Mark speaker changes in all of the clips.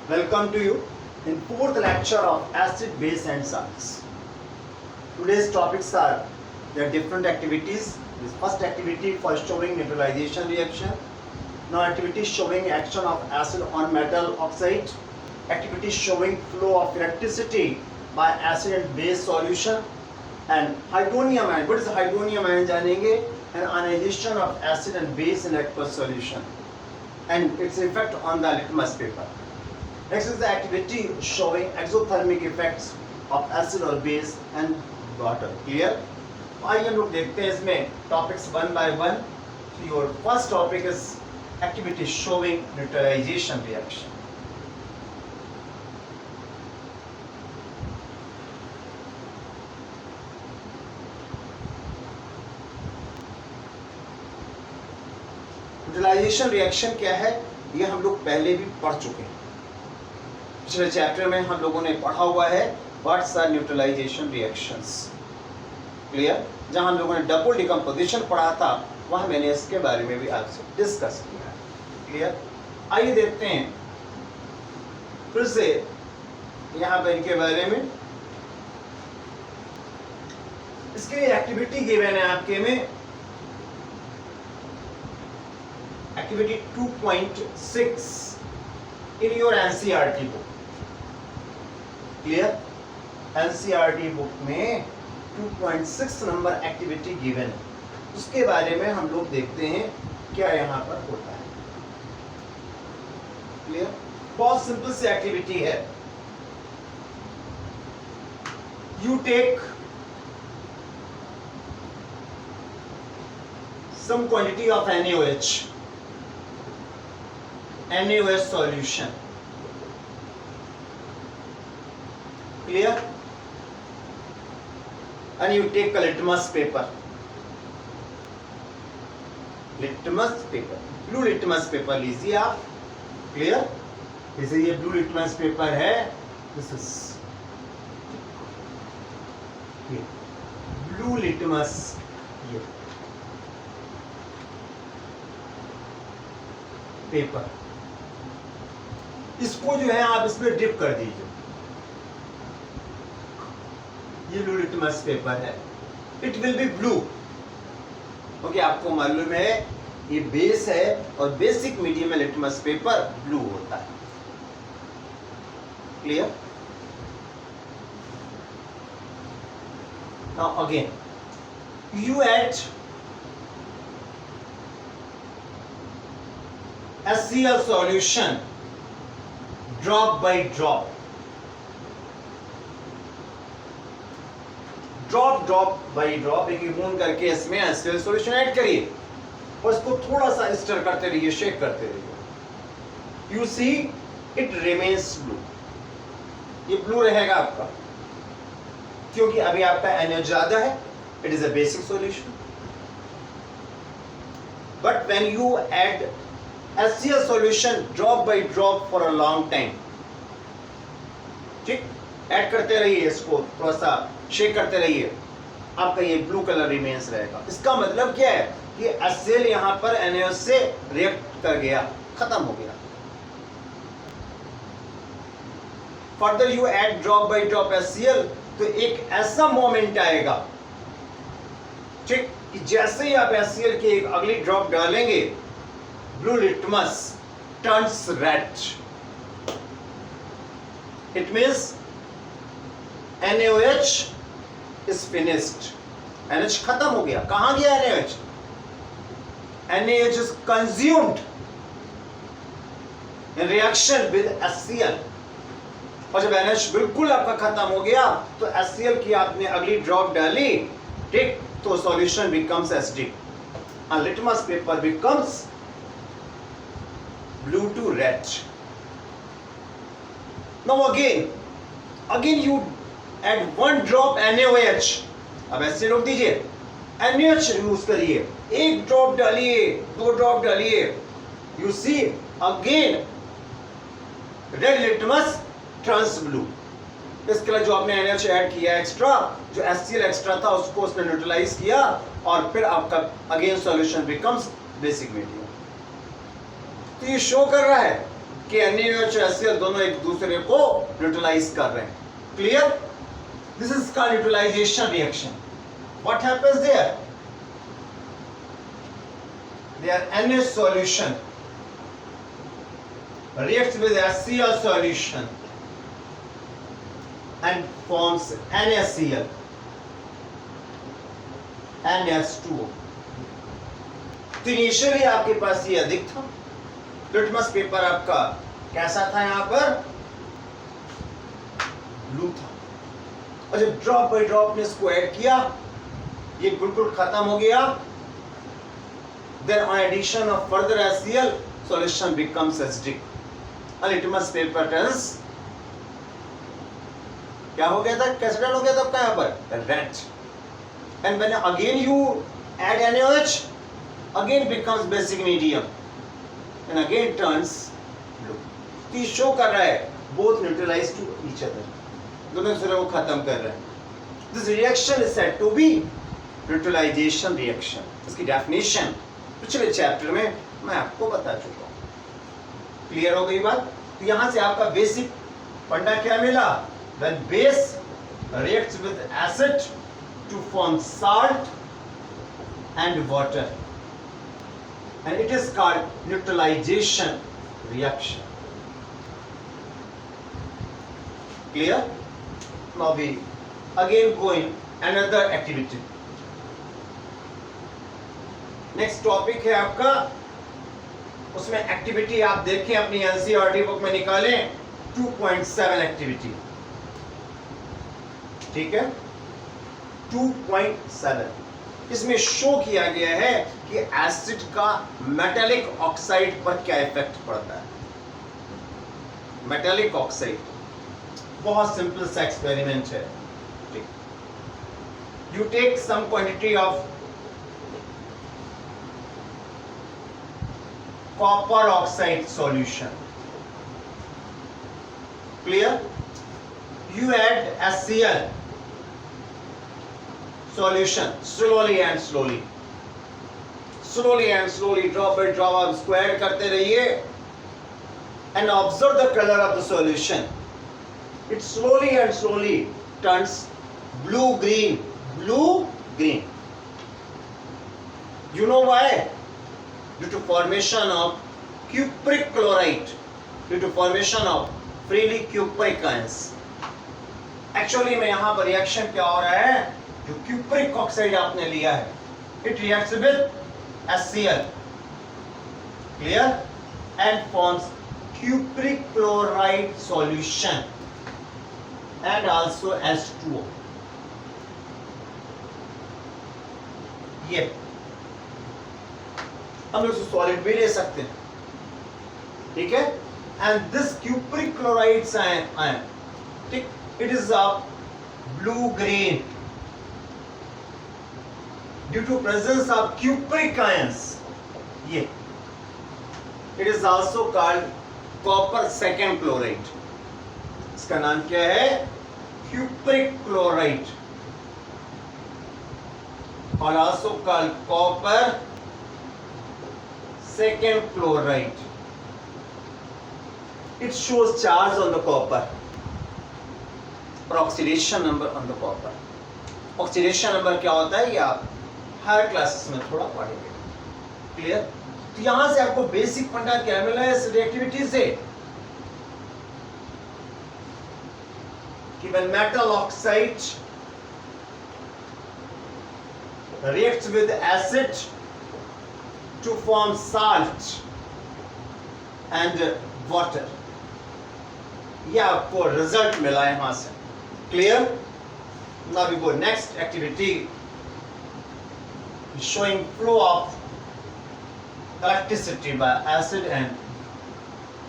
Speaker 1: Welcome to you in fourth lecture of acid, base and salts. Today's topics are their different activities. This first activity for showing neutralization reaction. Now activity showing action of acid on metal oxide. Activity showing flow of electricity by acid and base solution. And hydronium ion. What is hydronium ion? जानेंगे. An ionization of acid and base in aqueous solution and its effect on the litmus paper. Next is the activity showing exothermic effects of acid or base and water. Clear? आइए हम लोग देखते हैं इसमें topics one by one. So your first topic is activity showing neutralization reaction. Neutralization reaction क्या है ये हम लोग पहले भी पढ़ चुके हैं. पिछले चैप्टर में हम लोगों ने पढ़ा हुआ है what's are neutralization reactions. Clear? जहां हम लोगों ने डबल डिकम्पोजिशन पढ़ा था वहां मैंने इसके बारे में भी आपसे डिस्कस किया है. क्लियर? आइए देखते हैं फिर से यहाँ पर इनके बारे में. इसके लिए एक्टिविटी गिवन है आपके में activity 2.6 in your NCERT book. Clear? NCERT book में 2.6 नंबर एक्टिविटी गिवन है. उसके बारे में हम लोग देखते हैं क्या यहाँ पर होता है. क्लियर? बहुत सिंपल सी एक्टिविटी है. You take some quantity of NaOH solution. Clear? And you take a litmus paper. Litmus paper. Blue litmus paper लीजिए आप. Clear? जैसे ये blue litmus paper है. This is blue litmus. ये पेपर. इसको जो है आप इसमें डिप कर दीजिए. ये ब्लू लिटमस पेपर है. It will be blue. Okay, आपको मालूम है ये बेस है और बेसिक मीडियम में लिटमस पेपर ब्लू होता है. Clear? Now again you add HCl solution drop by drop. drop by drop एक बूंद करके इसमें HCl solution ऐड करिए और इसको थोड़ा सा स्टर करते रहिए, शेक करते रहिए. You see it remains blue. ये ब्लू रहेगा आपका क्योंकि अभी आपका NaOH ज्यादा है. It is a basic solution. But when you add HCl solution drop by drop for a long time, ठीक, ऐड करते रहिए, इसको थोड़ा सा शेक करते रहिए, आपका ये ब्लू कलर रिमेन्स रहेगा. इसका मतलब क्या है कि HCl यहाँ पर NaOH से रिएक्ट कर गया, खत्म हो गया. Further you add drop by drop HCl तो एक ऐसा मोमेंट आएगा, ठीक, कि जैसे ही आप HCl की एक अगली ड्रॉप डालेंगे blue litmus turns red. It means NaOH is finished. NaOH खत्म हो गया. कहाँ गया NaOH? NaOH is consumed in reaction with HCl. और जब NaOH बिल्कुल आपका खत्म हो गया तो HCl की आपने अगली ड्रॉप डाली, ठीक, तो solution becomes acidic. And litmus paper becomes blue to red. Now again you add one drop NaOH. अब ऐसे रोक दीजिए, NaOH यूज करिए, एक ड्रॉप डालिए, दो ड्रॉप डालिए. You see again red litmus turns blue. इसके लिए जो आपने NaOH ऐड किया एक्स्ट्रा, जो HCl एक्स्ट्रा था उसको उसने न्यूट्रलाइज किया और फिर आपका again solution becomes basic medium. तो ये शो कर रहा है कि NaOH और HCl दोनों एक दूसरे को न्यूट्रलाइज कर रहे हैं. Clear? This is called neutralization reaction. What happens there? Their NH solution reacts with HCl solution and forms NaCl, NH2O. तो इनिशियली आपके पास ये अधिक था. लिटमस पेपर आपका कैसा था? यहां पर ब्लू था. और जब ड्रॉप बाय ड्रॉप ने इसको ऐड किया, ये बिल्कुल खत्म हो गया. Then on addition of further HCl, solution becomes acidic. A litmus paper turns क्या हो गया था? कैसे टर्न हो गया था आपका यहाँ पर? Red. And when again you add NaOH, again becomes basic medium and again turns blue. तो ये शो कर रहा है both neutralize to each other. दोनों दूसरे को खत्म कर रहे हैं. This reaction is said to be neutralization reaction. इसकी definition पिछले चैप्टर में मैं आपको बता चुका हूं. क्लियर हो गई बात? तो यहां से आपका बेसिक फंडा क्या मिला? When base reacts with acid to form salt and water, and it is called neutralization reaction. Clear? Now we again go in another activity. Next topic है आपका, उसमें एक्टिविटी आप देखें अपनी एनसीईआरटी बुक में निकालें. 2.7 एक्टिविटी. ठीक है, 2.7. इसमें शो किया गया है कि एसिड का मेटालिक ऑक्साइड पर क्या इफेक्ट पड़ता है. मेटालिक ऑक्साइड बहुत सिंपल सा एक्सपेरिमेंट है. You take some quantity of copper oxide solution. Clear? You add HCl solution slowly and slowly, drop by drop आप इसको ऐड करते रहिए and observe the color of the solution. It slowly and slowly turns blue green. You know why? Due to formation of cupric chloride, due to formation of freely cupric ions. Actually में यहाँ पर reaction क्या हो रहा है? जो cupric oxide आपने लिया है, it reacts with HCl, clear, and forms cupric chloride solution and also H2O. ये हम लोग सॉलिड भी ले सकते हैं. ठीक है? And this cupric chlorides ion, ठीक, it is a blue green due to presence of cupric ions. ये it is also called copper second chloride. इसका नाम क्या है? cupric chloride, or also called copper second chloride. It shows charge on the copper or oxidation number on the copper. Oxidation number क्या होता है ये आप हायर क्लासेस में थोड़ा पढ़ेंगे. क्लियर? तो यहां से आपको बेसिक फंडा क्या मिला है इस रिएक्टिविटी से कि when metal oxide reacts with acid to form salt and water, ये आपको रिजल्ट मिला है वहां से. Clear? Now we go next activity showing flow of electricity by acid and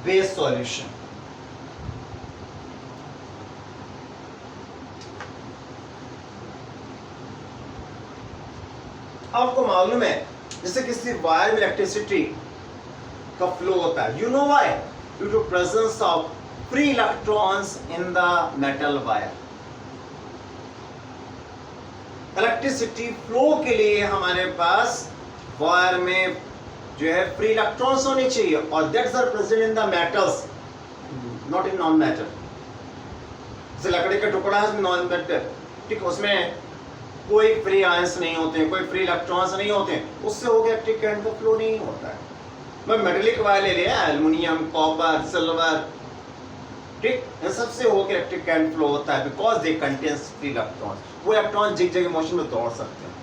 Speaker 1: base solution. आपको मालूम है जैसे किसी वायर में इलेक्ट्रिसिटी का फ्लो होता है. You know why? Due to presence of free electrons in the metal wire. Electricity flow के लिए हमारे पास वायर में जो है फ्री इलेक्ट्रॉन्स होने चाहिए और that's are present in the metals. Not in non matter. जैसे लकड़ी का टुकड़ा है नॉन मैटर, ठीक, उसमें कोई फ्री आयंस नहीं होते, कोई फ्री इलेक्ट्रॉन्स नहीं होते, उससे होकर इलेक्ट्रिक करंट का फ्लो नहीं होता है। मैं मेटेलिक वायर ले लिया, एल्युमिनियम, कॉपर, सिल्वर, ठीक, इन सबसे होकर इलेक्ट्रिक करंट फ्लो होता है because they contains free electrons. वो इलेक्ट्रॉन जिग जगह मोशन में दौड़ सकते हैं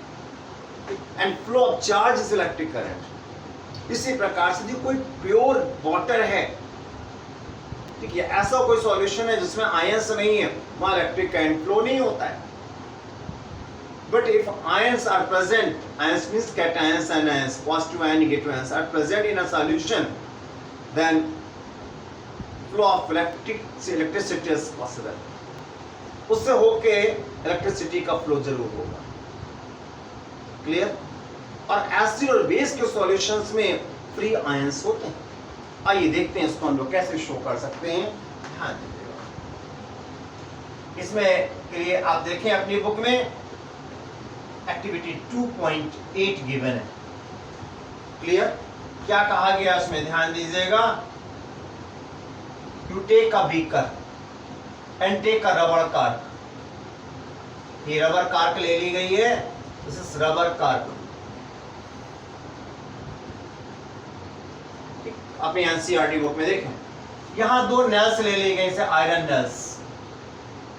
Speaker 1: and flow of charge is electric current. इसी प्रकार से जो कोई प्योर वाटर है, ठीक है, ऐसा कोई सॉल्यूशन है जिसमें आयंस नहीं है, वहां इलेक्ट्रिक करंट फ्लो नहीं होता है। But if ions are present, ions means cations and ions, positive and negative ions are present in a solution, then flow of electricity is possible. उससे होके इलेक्ट्रिसिटी का फ्लो जरूर होगा। क्लियर? और acid और बेस के सॉल्यूशंस में free ions होते हैं। आइए देखते हैं इसको हम लोग कैसे शो कर सकते हैं। ध्यान दीजिएगा, इसमें के लिए आप देखें अपनी बुक में एक्टिविटी 2.8 गिवन है। क्लियर? क्या कहा गया उसमें, ध्यान दीजिएगा। You take a beaker and take a rubber cork. ये रबर कार्क ले ली गई है, दिस इज रबर कार्क। अपनी एनसीईआरटी बुक में देखें, यहां दो नेल्स ले ली गई, आयरन नेल्स।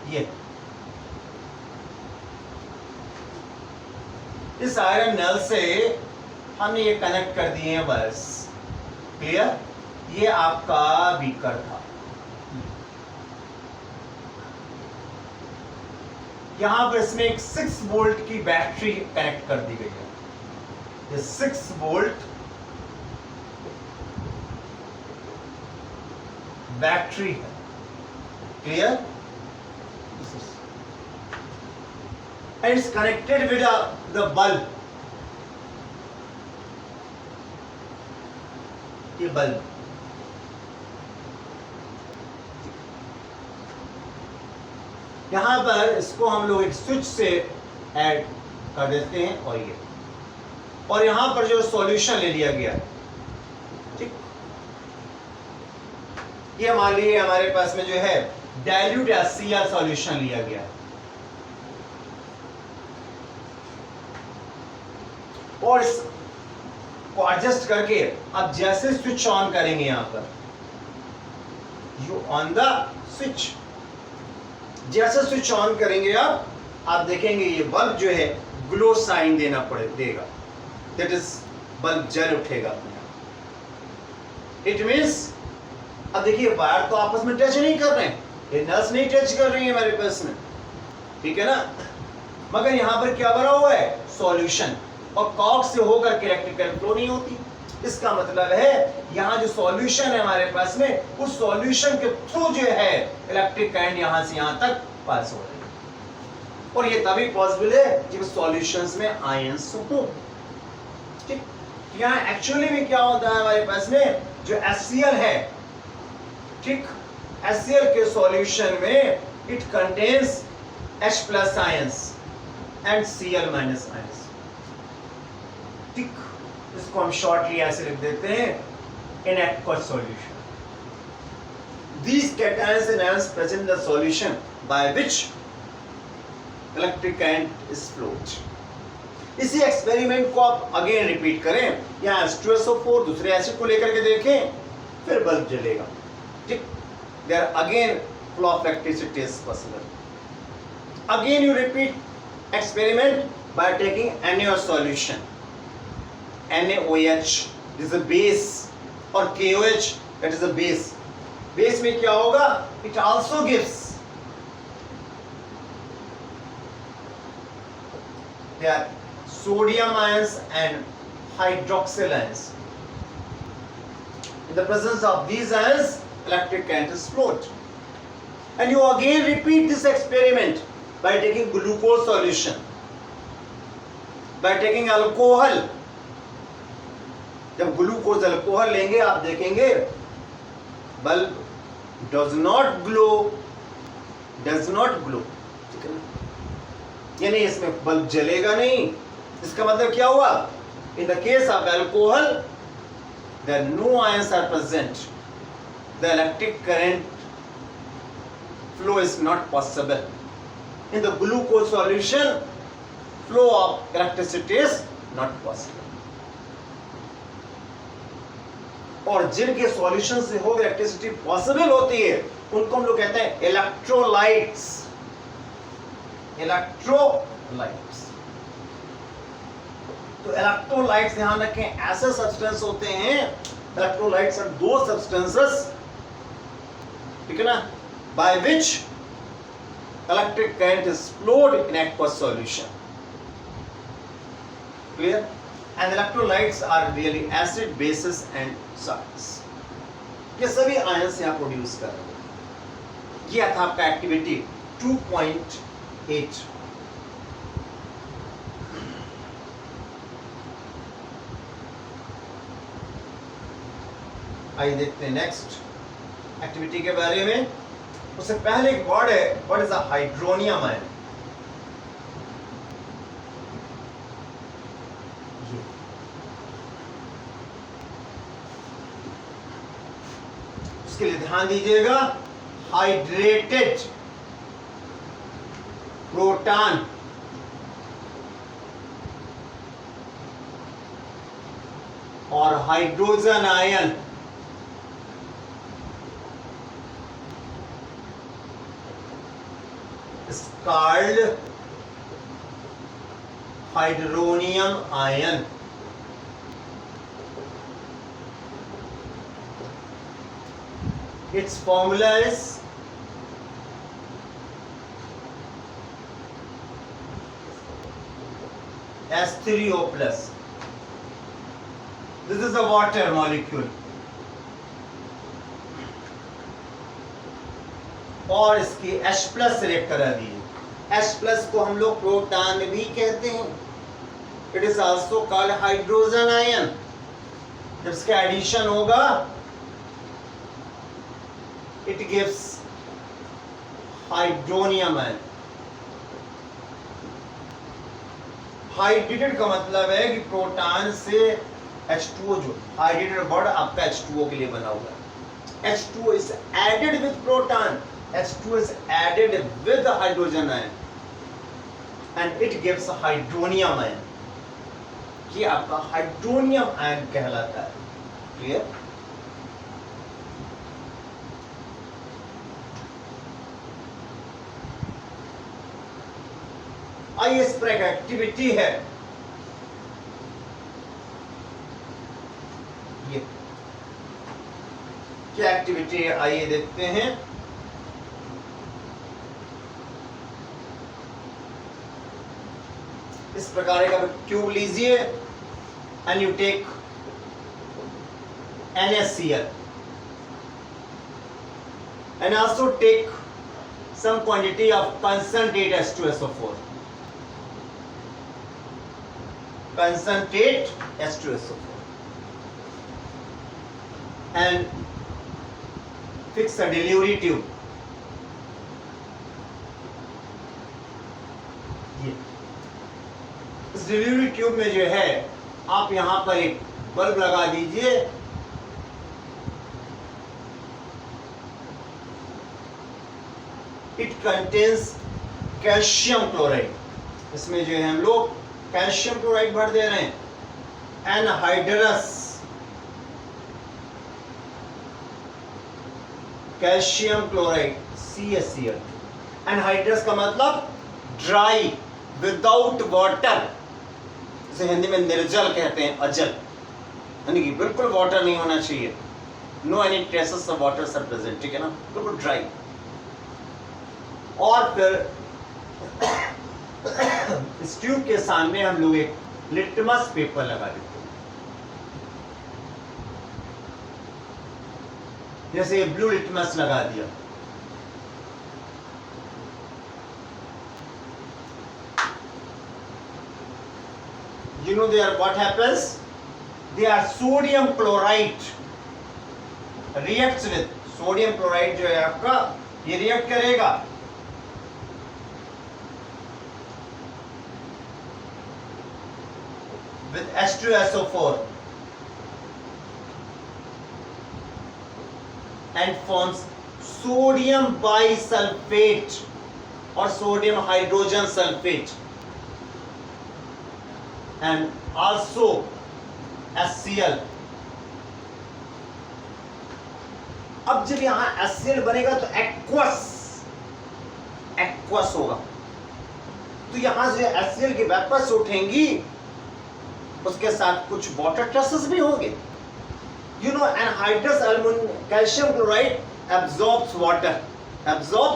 Speaker 1: ये इस आयरन नल से हमने ये कनेक्ट कर दिए हैं बस। क्लियर? ये आपका बीकर था। यहां पर इसमें एक 6 वोल्ट की बैटरी कनेक्ट कर दी गई है। ये 6 वोल्ट बैटरी है। Clear? And it's connected with the bulb. ये बल्ब, यहां पर इसको हम लोग एक स्विच से ऐड कर देते हैं और यहां पर जो सॉल्यूशन ले लिया गया, ठीक, ये मान लीजिए हमारे पास में जो है डाइल्यूट HCl सॉल्यूशन लिया गया है और इसको एडजस्ट करके अब जैसे स्विच ऑन करेंगे, यहां पर यू ऑन द स्विच, जैसे स्विच ऑन करेंगे आप देखेंगे ये बल्ब जो है ग्लो साइन देगा, दैट इज बल्ब जल उठेगा। इट मींस अब देखिए वायर तो आपस में टच नहीं कर रहे हैं, ये नल्स नहीं टच कर रही है हमारे पास में, ठीक है ना, मगर यहां पर क्या भरा हुआ है, सॉल्यूशन, और कॉर्क से होकर के इलेक्ट्रिक करंट फ्लो नहीं होती। इसका मतलब है यहाँ जो सॉल्यूशन है हमारे पास में, उस सॉल्यूशन के थ्रू जो है इलेक्ट्रिक करंट यहाँ से यहाँ तक पास हो रही है, और ये तभी पॉसिबल है जब सॉल्यूशंस में आयंस हो। ठीक, यहाँ एक्चुअली में क्या होता है हमारे पास में, जो HCl है, ठीक, HCl के सॉल्यूशन में it contains H+ ions and Cl- ions. ठीक, इसको हम शॉर्टली ऐसे लिख देते हैं, in aqueous solution. These cations and ions present in the solution by which electric current is flowed. इसी एक्सपेरिमेंट को आप अगेन रिपीट करें, यहाँ H2SO4 दूसरे एसिड को लेकर के देखें, फिर बल्ब जलेगा। ठीक, there again flow of electricity is possible. Again you repeat experiment by taking NaOH solution. NaOH is a base और KOH that is a base. Base में क्या होगा? It also gives there sodium ions and hydroxyl ions. In the presence of these ions, electric current is flowed. And you again repeat this experiment by taking glucose solution, by taking alcohol. जब glucose alcohol लेंगे आप देखेंगे bulb does not glow, ठीक है ना, यानी इसमें bulb जलेगा नहीं। इसका मतलब क्या हुआ, in the case of alcohol there no ions are present, the electric current flow is not possible. In the glucose solution, flow of electricity is not possible. और जिनके सॉल्यूशन से हो इलेक्ट्रिसिटी पॉसिबल होती है उनको हम लोग कहते हैं इलेक्ट्रोलाइट्स. इलेक्ट्रोलाइट्स. तो इलेक्ट्रोलाइट्स ध्यान रखें ऐसे सब्सटेंस होते हैं. इलेक्ट्रोलाइट्स आर दो सब्सटेंसेस, ठीक है ना, by which electric current is flowed in aqueous solution. Clear? And electrolytes are really acid, bases and salts. ये सभी आयंस यहाँ प्रोड्यूस कर रहे हैं. ये था आपका एक्टिविटी 2.8. आइए देखते हैं नेक्स्ट एक्टिविटी के बारे में. उससे पहले एक वर्ड है, what is a hydronium ion. उसके लिए ध्यान दीजिएगा. हाइड्रेटेड प्रोटॉन और hydrogen ion is called hydronium ion. Its formula is H3O plus. This is a water molecule. और इसकी H प्लस सेलेक्ट करा दीजिए. H प्लस को हम लोग प्रोटॉन भी कहते हैं. It is also called hydrogen ion. जब इसका एडिशन होगा it gives hydronium ion. Hydrated का मतलब है कि प्रोटॉन से H2O, जो हाइड्रेटेड वर्ड आपका H2O के लिए बना हुआ है. H2O is added with proton. H2O is added with hydrogen ion and it gives hydronium ion. ये आपका हाइड्रोनियम आयन कहलाता है. क्लियर? आइए इस पर एक एक्टिविटी है. ये क्या एक्टिविटी है आइए देखते हैं. इस प्रकार का क्यूब लीजिए and you take NaCl and also take some quantity of concentrate H2SO4. Concentrate H2SO4 and fix a delivery tube. इस डिलीवरी ट्यूब में जो है आप यहां पर एक बल्ब लगा दीजिए. It contains calcium chloride. इसमें जो है हम लोग कैल्शियम क्लोराइड भर दे रहे हैं. Anhydrous calcium chloride CaCl. Anhydrous का मतलब ड्राई, विदाउट वाटर. इसे हिंदी में निर्जल कहते हैं, अजल, यानी कि बिल्कुल वाटर नहीं होना चाहिए. No any traces of water are present. ठीक है ना, बिल्कुल ड्राई. और फिर इस ट्यूब के सामने हम लोग एक लिटमस पेपर लगा देते हैं. जैसे ये ब्लू लिटमस लगा दिया. You know there what happens? They are sodium chloride reacts with sodium chloride जो है आपका ये रिएक्ट करेगा with H2SO4 and forms sodium bisulphate और sodium hydrogen sulphate and also HCl। अब जब यहां HCl बनेगा तो एक्वस होगा, तो यहां से HCl की वेपर्स उठेंगी, उसके साथ कुछ वाटर ट्रेसेस भी होंगे। You know anhydrous calcium chloride absorbs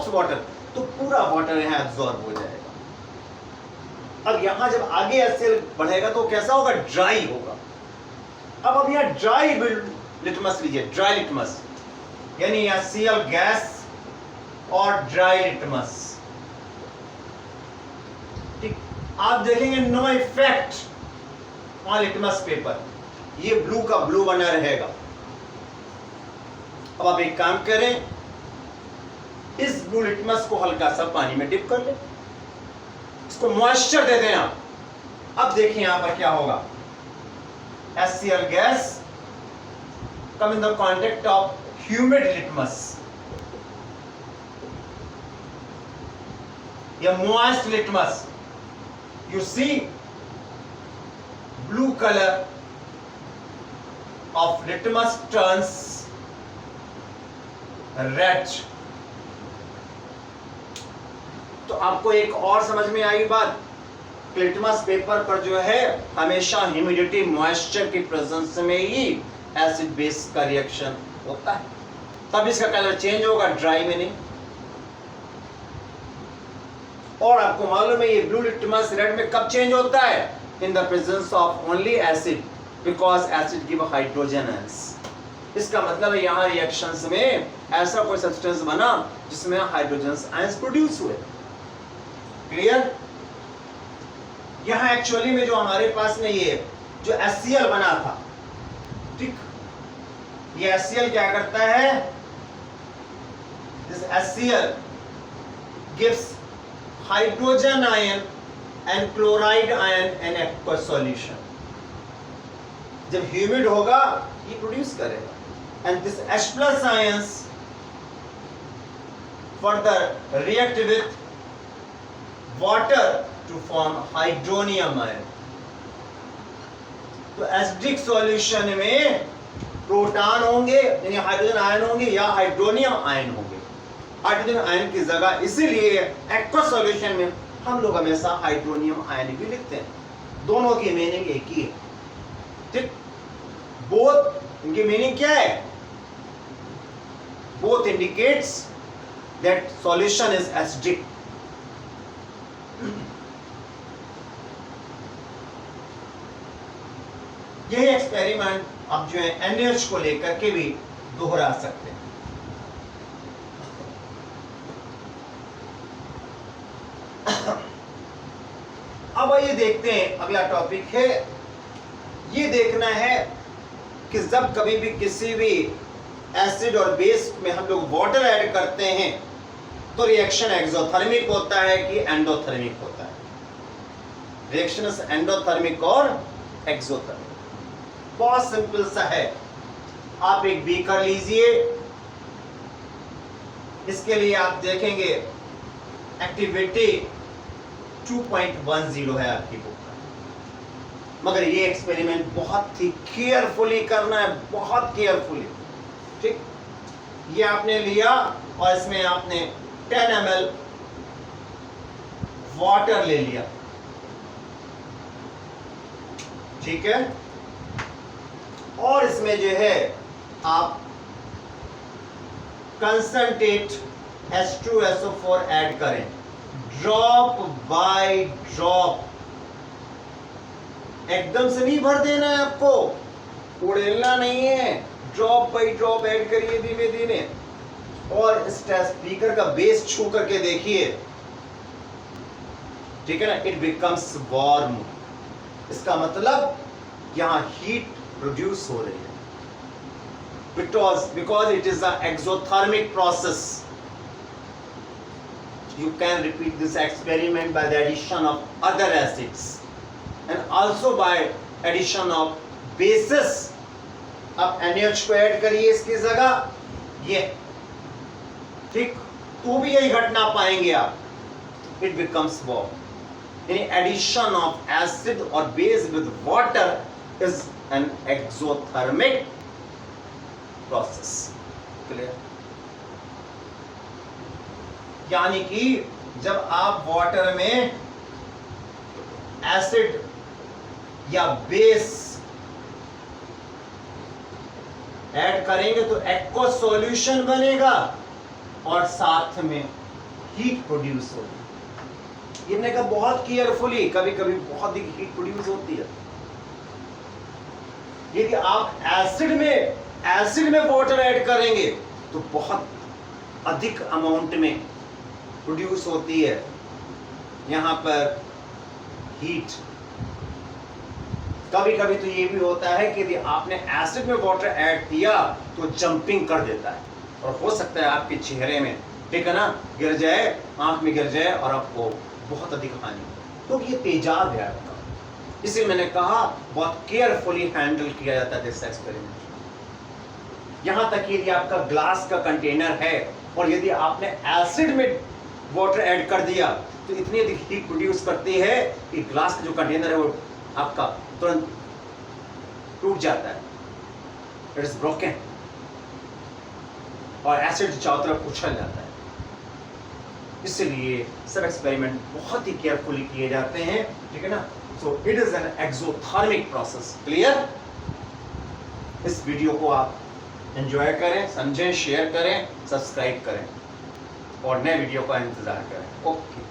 Speaker 1: water, तो पूरा वाटर यहां एब्जॉर्ब हो जाएगा। अब यहां जब आगे HCl बढ़ेगा तो कैसा होगा? ड्राई होगा। अब यहां ड्राई लिटमस लीजिए, ड्राई लिटमस यानी HCl गैस और ड्राई लिटमस। ठीक, आप देखेंगे no effect on litmus paper, ये ब्लू का ब्लू बना रहेगा। अब आप एक काम करें, इस ब्लू लिटमस को हल्का सा पानी में डिप कर ले, इसको मॉइस्चर दे दें आप। अब देखिए यहां पर क्या होगा, HCl gas come in the contact of humid litmus या moist litmus, you see blue color of litmus turns red। तो आपको एक और समझ में आई बात, लिटमस पेपर पर जो है हमेशा ह्यूमिडिटी मॉइस्चर की प्रेजेंस में ही एसिड बेस का रिएक्शन होता है, तब इसका कलर चेंज होगा, ड्राई में नहीं। और आपको मालूम है ये ब्लू लिटमस रेड में कब चेंज होता है? In the presence of only acid, because acid give hydrogen ions. इसका मतलब है यहाँ रिएक्शंस में ऐसा कोई सब्सटेंस बना जिसमें हाइड्रोजन आयंस प्रोड्यूस हुए। क्लियर? यहाँ एक्चुअली में जो हमारे पास में ये जो HCl बना था, ठीक, ये HCl क्या करता है? This HCl gives hydrogen ion and chloride ion in aqueous solution। जब ह्यूमिड होगा ये प्रोड्यूस करेगा, and this H+ ions further react with water to form hydronium ion। तो एसिडिक सॉल्यूशन में प्रोटॉन होंगे यानी हाइड्रोजन आयन होंगे या हाइड्रोनियम आयन होंगे। हाइड्रोजन आयन की जगह इसीलिए एक्वस सॉल्यूशन में हम लोग हमेशा हाइड्रोनियम आयन भी लिखते हैं, दोनों की मीनिंग एक ही है। ठीक, बोथ इनकी मीनिंग क्या है? Both indicates that solution is acidic. यही एक्सपेरिमेंट आप जो है NaH को लेकर के भी दोहरा सकते हैं। अब आइए देखते हैं, अगला टॉपिक है, ये देखना है कि जब कभी भी किसी भी एसिड और बेस में हम लोग वाटर ऐड करते हैं तो रिएक्शन एक्सोथर्मिक होता है कि एंडोथर्मिक होता है। रिएक्शन एंडोथर्मिक और एक्सोथर्मिक बहुत सिंपल सा है। आप एक बीकर लीजिए, इसके लिए आप देखेंगे एक्टिविटी 2.10 है आपकी बुक में, मगर ये एक्सपेरिमेंट बहुत ही केयरफुली करना है, बहुत केयरफुली। ठीक, ये आपने लिया और इसमें आपने 10 ml वाटर ले लिया, ठीक है, और इसमें जो है आप कंसंट्रेट H2SO4 ऐड करें, ड्रॉप बाय ड्रॉप, एकदम से नहीं भर देना है आपको, उड़ेलना नहीं है, ड्रॉप बाय ड्रॉप ऐड करिए धीमे धीमे। और इस स्पीकर का बेस छू करके देखिए, ठीक है ना, इट बिकम्स वार्म। इसका मतलब यहां हीट प्रोड्यूस हो रही है, because it is an exothermic process। You can repeat this experiment by the addition of other acids and also by addition of bases। अब NaH को ऐड करिए इसकी जगह, ये ठीक, तो भी यही घटना पाएंगे आप, इट बिकम्स वॉर्म। यानी एडिशन ऑफ एसिड और base with water is an exothermic process. Clear? यानी कि जब आप वाटर में एसिड या बेस ऐड करेंगे तो एक्वा सॉल्यूशन बनेगा और साथ में हीट प्रोड्यूस होगी। ये का बहुत केयरफुली, कभी कभी बहुत ही हीट प्रोड्यूस होती है। यदि आप एसिड में वाटर ऐड करेंगे तो बहुत अधिक अमाउंट में प्रोड्यूस होती है यहां पर हीट। कभी कभी तो ये भी होता है कि यदि आपने एसिड में वाटर ऐड किया तो जंपिंग कर देता है और हो सकता है आपके चेहरे में, ठीक है ना, गिर जाए, आंख में गिर जाए और आपको बहुत अधिक हानि, क्योंकि ये तेजाब है आपका। इसे मैंने कहा बहुत केयरफुली हैंडल किया जाता है दिस एक्सपेरिमेंट। यहां तक कि यदि आपका ग्लास का कंटेनर है और यदि आपने एसिड में वाटर ऐड कर दिया तो इतनी अधिक हीट प्रोड्यूस करती है कि ग्लास का जो कंटेनर है वो आपका तुरंत टूट जाता है, इट इज ब्रोकन, और एसिड चारों तरफ उछल जाता है। इसलिए सब एक्सपेरिमेंट बहुत ही केयरफुली किए जाते हैं, ठीक है ना। So it is an exothermic process. Clear? इस वीडियो को आप एंजॉय करें, समझें, शेयर करें, सब्सक्राइब करें और नए वीडियो का इंतजार करें। ओके।